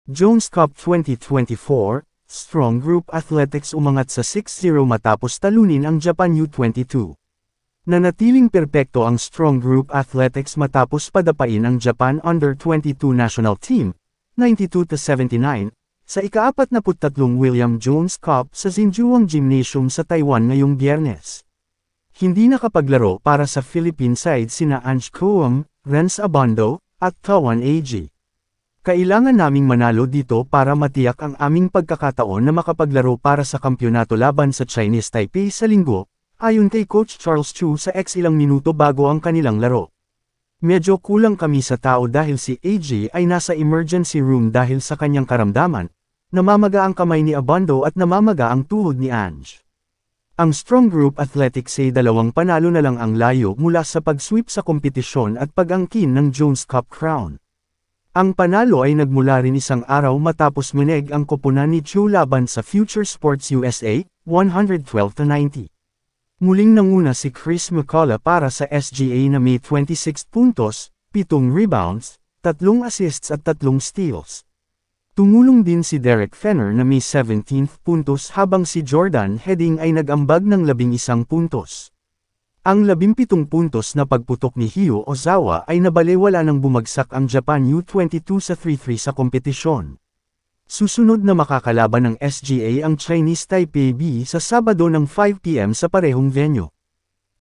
Jones Cup 2024, Strong Group Athletics umangat sa 6-0 matapos talunin ang Japan U22. Nanatiling perpekto ang Strong Group Athletics matapos padapain ang Japan Under-22 National Team, 92-79, sa ika-43 William Jones Cup sa Xinjiang Gymnasium sa Taiwan ngayong Biyernes. Hindi nakapaglaro para sa Philippine side sina Ange Coam, Renz Abando, at Tawan AG. Kailangan naming manalo dito para matiyak ang aming pagkakataon na makapaglaro para sa kampyonato laban sa Chinese Taipei sa linggo, ayon kay Coach Charles Chu sa ilang minuto bago ang kanilang laro. Medyo kulang kami sa tao dahil si AG ay nasa emergency room dahil sa kanyang karamdaman, namamaga ang kamay ni Abando at namamaga ang tuhod ni Ange. Ang Strong Group Athletics ay 2 panalo na lang ang layo mula sa pag-sweep sa kompetisyon at pag-angkin ng Jones Cup crown. Ang panalo ay nagmula rin isang araw matapos mineg ang koponan ni Chu laban sa Future Sports USA, 112-90. Muling nanguna si Chris McCullough para sa SGA na may 26 puntos, 7 rebounds, 3 assists at 3 steals. Tumulong din si Derek Fenner na may 17 puntos habang si Jordan Heading ay nag-ambag ng 11 puntos. Ang 17 puntos na pagputok ni Hyo Ozawa ay nabalewala nang bumagsak ang Japan U22 sa 3-3 sa kompetisyon. Susunod na makakalaban ng SGA ang Chinese Taipei B sa Sabado ng 5 p.m. sa parehong venue.